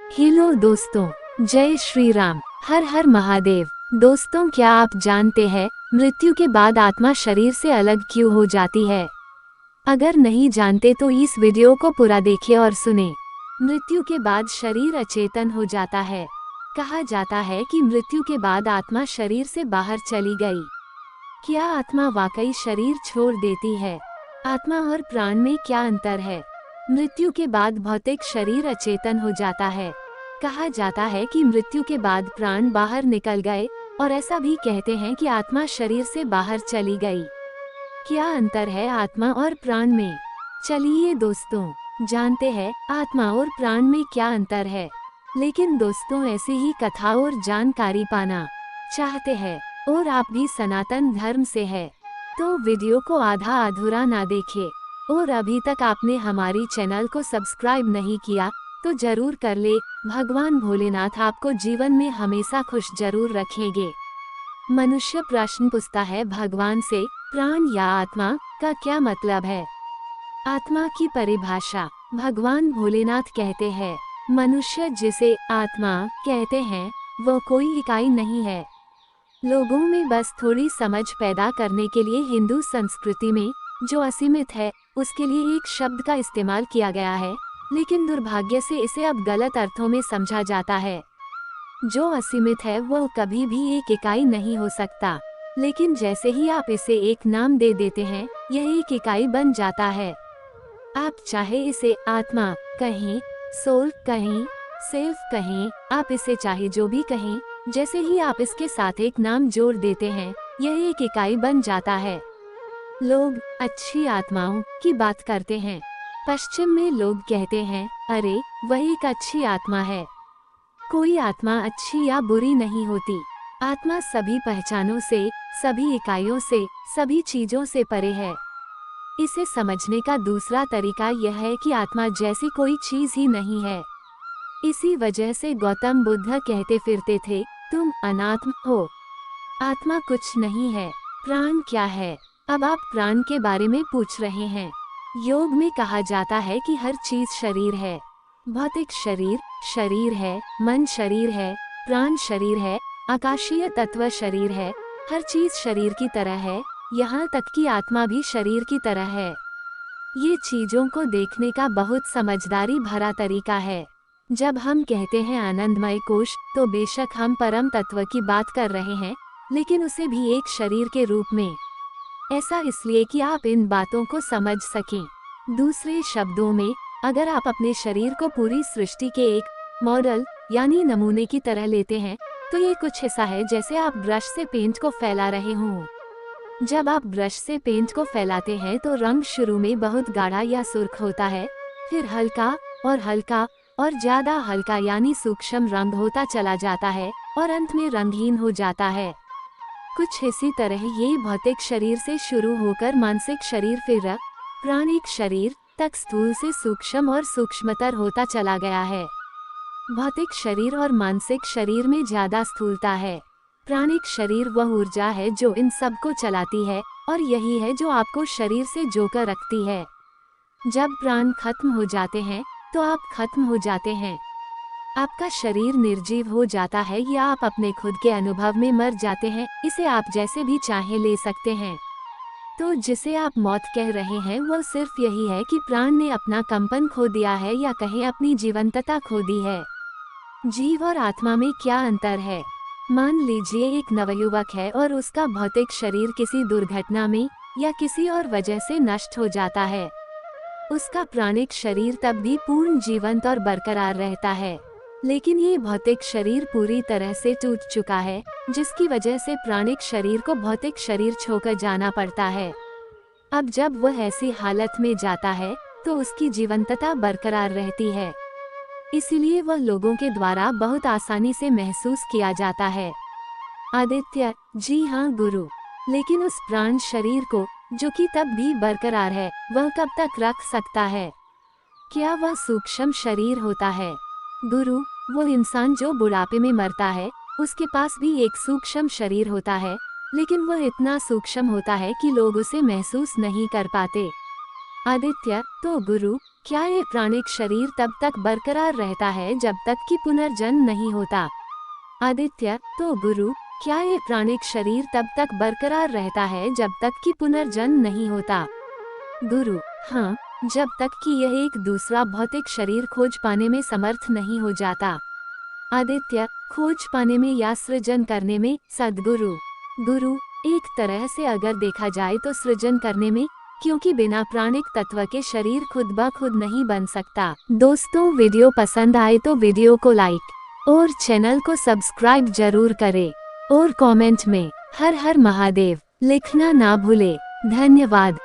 Hello दोस्तों, जय श्री राम, हर हर महादेव। दोस्तों, क्या आप जानते हैं मृत्यु के बाद आत्मा शरीर से अलग क्यों हो जाती है? अगर नहीं जानते तो इस वीडियो को पूरा देखिए और सुने। मृत्यु के बाद शरीर अचेतन हो जाता है। कहा जाता है कि मृत्यु के बाद आत्मा शरीर से बाहर चली गई। क्या आत्मा वाकई शरीर छोड़ देती है? आत्मा और प्राण में क्या अंतर है? मृत्यु के बाद भौतिक शरीर अचेतन हो जाता है। कहा जाता है कि मृत्यु के बाद प्राण बाहर निकल गए और ऐसा भी कहते हैं कि आत्मा शरीर से बाहर चली गई। क्या अंतर है आत्मा और प्राण में? चलिए दोस्तों, जानते हैं आत्मा और प्राण में क्या अंतर है। लेकिन दोस्तों, ऐसी ही कथा और जानकारी पाना चाहते हैं और आप भी सनातन धर्म से है तो वीडियो को आधा अधूरा ना देखें। और अभी तक आपने हमारी चैनल को सब्सक्राइब नहीं किया तो जरूर कर ले। भगवान भोलेनाथ आपको जीवन में हमेशा खुश जरूर रखेंगे। मनुष्य प्रश्न पूछता है भगवान से, प्राण या आत्मा का क्या मतलब है? आत्मा की परिभाषा भगवान भोलेनाथ कहते हैं, मनुष्य जिसे आत्मा कहते हैं वो कोई इकाई नहीं है। लोगों में बस थोड़ी समझ पैदा करने के लिए हिंदू संस्कृति में जो असीमित है उसके लिए एक शब्द का इस्तेमाल किया गया है, लेकिन दुर्भाग्य से इसे अब गलत अर्थों में समझा जाता है। जो असीमित है वो कभी भी एक इकाई नहीं हो सकता, लेकिन जैसे ही आप इसे एक नाम दे देते हैं यह एक इकाई बन जाता है। आप चाहे इसे आत्मा कहें, सोल कहें, सेल्फ कहें, आप इसे चाहे जो भी कहें, जैसे ही आप इसके साथ एक नाम जोड़ देते हैं यह एक इकाई बन जाता है। लोग अच्छी आत्माओं की बात करते हैं। पश्चिम में लोग कहते हैं, अरे वह एक अच्छी आत्मा है। कोई आत्मा अच्छी या बुरी नहीं होती। आत्मा सभी पहचानों से, सभी इकाइयों से, सभी चीजों से परे है। इसे समझने का दूसरा तरीका यह है कि आत्मा जैसी कोई चीज ही नहीं है। इसी वजह से गौतम बुद्ध कहते फिरते थे, तुम अनात्म हो, आत्मा कुछ नहीं है। प्राण क्या है? अब आप प्राण के बारे में पूछ रहे हैं। योग में कहा जाता है कि हर चीज शरीर है। भौतिक शरीर शरीर है, मन शरीर है, प्राण शरीर है, आकाशीय तत्व शरीर है। हर चीज शरीर की तरह है, यहाँ तक कि आत्मा भी शरीर की तरह है। ये चीजों को देखने का बहुत समझदारी भरा तरीका है। जब हम कहते हैं आनंदमय कोश तो बेशक हम परम तत्व की बात कर रहे हैं, लेकिन उसे भी एक शरीर के रूप में। ऐसा इसलिए कि आप इन बातों को समझ सकें। दूसरे शब्दों में, अगर आप अपने शरीर को पूरी सृष्टि के एक मॉडल यानी नमूने की तरह लेते हैं तो ये कुछ ऐसा है जैसे आप ब्रश से पेंट को फैला रहे हों। जब आप ब्रश से पेंट को फैलाते हैं तो रंग शुरू में बहुत गाढ़ा या सुर्ख होता है, फिर हल्का और ज्यादा हल्का यानी सूक्ष्म रंग होता चला जाता है और अंत में रंगहीन हो जाता है। कुछ इसी तरह ये भौतिक शरीर से शुरू होकर मानसिक शरीर फिर प्राणिक शरीर तक स्थूल से सूक्ष्म और सूक्ष्मतर होता चला गया है। भौतिक शरीर और मानसिक शरीर में ज्यादा स्थूलता है। प्राणिक शरीर वह ऊर्जा है जो इन सब को चलाती है और यही है जो आपको शरीर से जोकर रखती है। जब प्राण खत्म हो जाते हैं तो आप खत्म हो जाते हैं। आपका शरीर निर्जीव हो जाता है या आप अपने खुद के अनुभव में मर जाते हैं। इसे आप जैसे भी चाहे ले सकते हैं। तो जिसे आप मौत कह रहे हैं वह सिर्फ यही है कि प्राण ने अपना कंपन खो दिया है या कहें अपनी जीवंतता खो दी है। जीव और आत्मा में क्या अंतर है? मान लीजिए एक नवयुवक है और उसका भौतिक शरीर किसी दुर्घटना में या किसी और वजह से नष्ट हो जाता है। उसका प्राणिक शरीर तब भी पूर्ण जीवंत और बरकरार रहता है, लेकिन ये भौतिक शरीर पूरी तरह से टूट चुका है, जिसकी वजह से प्राणिक शरीर को भौतिक शरीर छोड़कर जाना पड़ता है। अब जब वह ऐसी हालत में जाता है तो उसकी जीवंतता बरकरार रहती है, इसलिए वह लोगों के द्वारा बहुत आसानी से महसूस किया जाता है। आदित्य, जी हाँ गुरु। लेकिन उस प्राण शरीर को जो कि तब भी बरकरार है वह कब तक रख सकता है? क्या वह सूक्ष्म शरीर होता है? गुरु, वो इंसान जो बुढ़ापे में मरता है उसके पास भी एक सूक्ष्म शरीर होता है, लेकिन वह इतना सूक्ष्म होता है कि लोग उसे महसूस नहीं कर पाते। आदित्य, तो गुरु, क्या ये प्राणिक शरीर तब तक बरकरार रहता है जब तक कि पुनर्जन्म नहीं होता? आदित्य, तो गुरु, क्या ये प्राणिक शरीर तब तक बरकरार रहता है जब तक कि पुनर्जन्म नहीं होता? गुरु, हाँ, जब तक कि यह एक दूसरा भौतिक शरीर खोज पाने में समर्थ नहीं हो जाता। आदित्य, खोज पाने में या सृजन करने में? सद्गुरु, गुरु, एक तरह से अगर देखा जाए तो सृजन करने में, क्योंकि बिना प्राणिक तत्व के शरीर खुद ब खुद नहीं बन सकता। दोस्तों, वीडियो पसंद आए तो वीडियो को लाइक और चैनल को सब्सक्राइब जरूर करें और कमेंट में हर हर महादेव लिखना ना भूले। धन्यवाद।